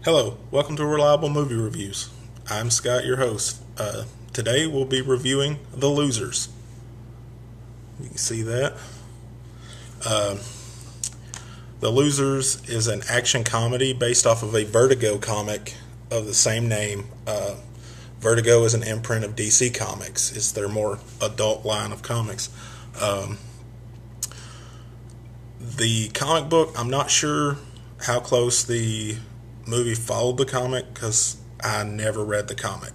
Hello, welcome to Reliable Movie Reviews. I'm Scott, your host. Today we'll be reviewing The Losers. You can see that. The Losers is an action comedy based off of a Vertigo comic of the same name. Vertigo is an imprint of DC Comics. It's their more adult line of comics. The comic book, I'm not sure how close the movie followed the comic because I never read the comic.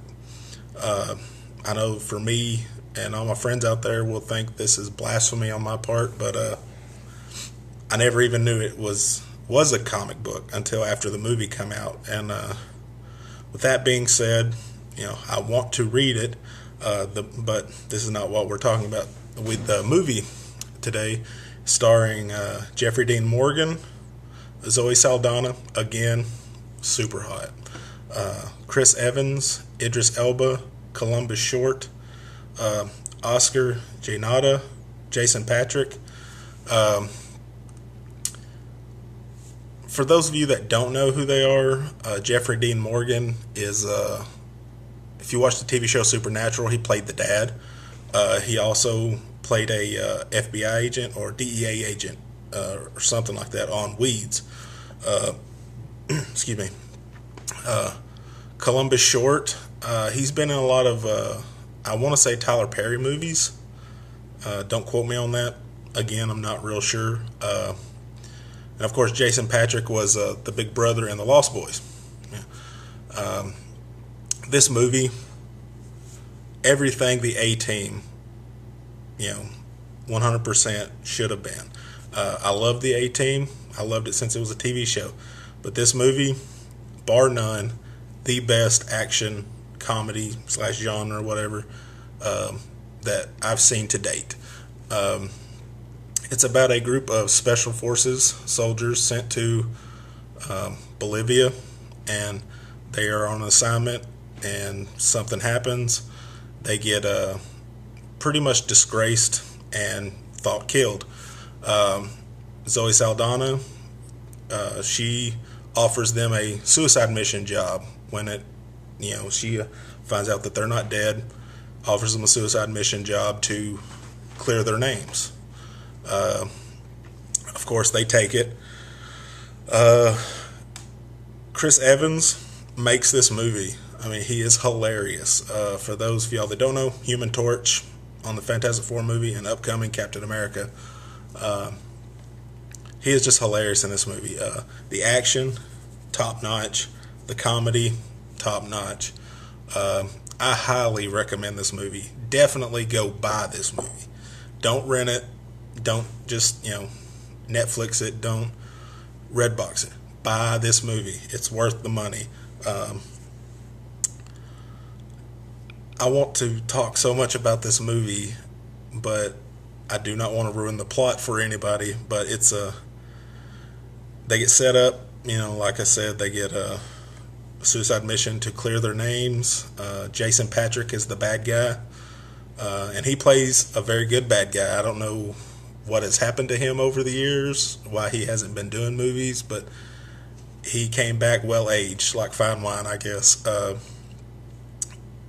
I know for me and all my friends out there will think this is blasphemy on my part, but I never even knew it was a comic book until after the movie came out. And with that being said, I want to read it, but this is not what we're talking about. With the movie today, starring Jeffrey Dean Morgan, Zoe Saldana, again, super hot. Chris Evans, Idris Elba, Columbus Short, Oscar Jaenada, Jason Patric. For those of you that don't know who they are, Jeffrey Dean Morgan is, if you watch the TV show Supernatural, he played the dad. He also played a FBI agent or DEA agent or something like that on Weeds. Excuse me. Columbus Short, he's been in a lot of, I want to say Tyler Perry movies. Don't quote me on that. Again, I'm not real sure. And of course, Jason Patric was the big brother in The Lost Boys. Yeah. This movie, everything the A-Team, 100% should have been. I love the A-Team. I loved it since it was a TV show. But this movie, bar none, the best action comedy / genre, whatever, that I've seen to date. It's about a group of special forces soldiers sent to Bolivia, and they are on assignment, and something happens. They get pretty much disgraced and thought killed. Zoe Saldana, she offers them a suicide mission job when she finds out that they're not dead, offers them a suicide mission job to clear their names. Of course, they take it. Chris Evans makes this movie. I mean, he is hilarious. For those of y'all that don't know, Human Torch on the Fantastic Four movie and upcoming Captain America. He is just hilarious in this movie. The action, top notch. The comedy, top notch. I highly recommend this movie. Definitely go buy this movie. Don't rent it. Don't just, Netflix it. Don't Redbox it. Buy this movie. It's worth the money. I want to talk so much about this movie, but I do not want to ruin the plot for anybody. But they get set up, like I said, they get a suicide mission to clear their names. Jason Patric is the bad guy, and he plays a very good bad guy. I don't know what has happened to him over the years, why he hasn't been doing movies, but he came back well aged, like fine wine, I guess.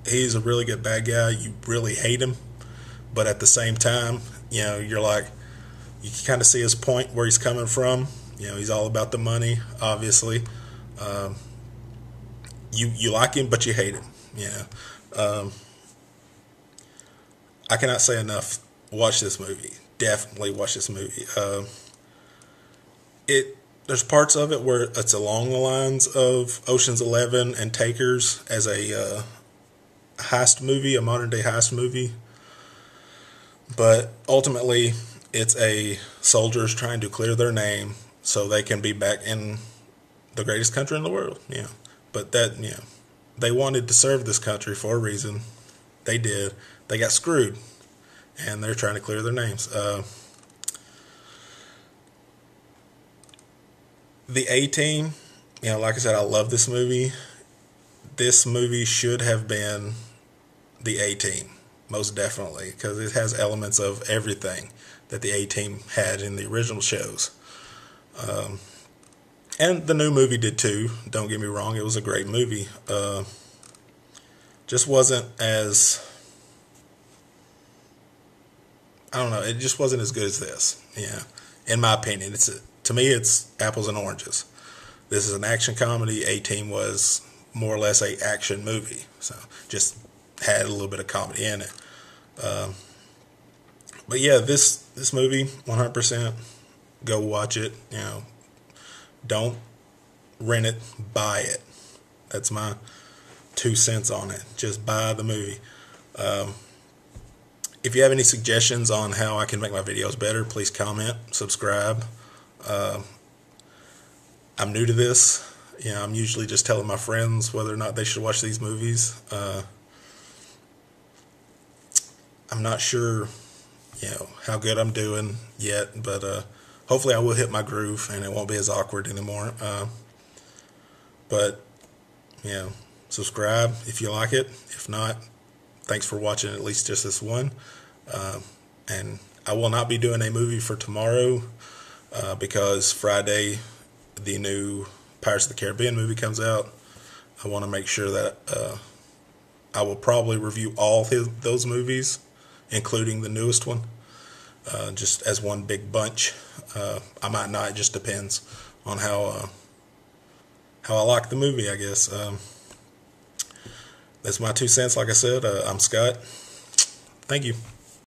He's a really good bad guy. You really hate him, but at the same time, you're like, you can kind of see his point where he's coming from. He's all about the money, obviously. You like him, but you hate him. I cannot say enough. Watch this movie. Definitely watch this movie. There's parts of it where it's along the lines of Ocean's 11 and Takers as a heist movie, a modern day heist movie. But ultimately, it's a soldiers trying to clear their name so they can be back in the greatest country in the world. But they wanted to serve this country for a reason. They did. They got screwed, and they're trying to clear their names. The A-Team, like I said, I love this movie. This movie should have been the A-Team, most definitely, because it has elements of everything that the A-Team had in the original shows. And the new movie did too. Don't get me wrong; it was a great movie. Just wasn't as, I don't know. It just wasn't as good as this. Yeah, in my opinion, to me it's apples and oranges. This is an action comedy. A-Team was more or less a action movie, so just had a little bit of comedy in it. But yeah, this movie, 100%, go watch it. Don't rent it, buy it. That's my 2 cents on it. Just buy the movie. If you have any suggestions on how I can make my videos better, please comment, subscribe. I'm new to this. I'm usually just telling my friends whether or not they should watch these movies. I'm not sure, how good I'm doing yet, but hopefully I will hit my groove and it won't be as awkward anymore. But, subscribe if you like it. If not, thanks for watching at least just this one. And I will not be doing a movie for tomorrow because Friday the new Pirates of the Caribbean movie comes out. I want to make sure that I will probably review all those movies, including the newest one, just as one big bunch. I might not. It just depends on how I like the movie, I guess. That's my 2 cents. Like I said, I'm Scott. Thank you.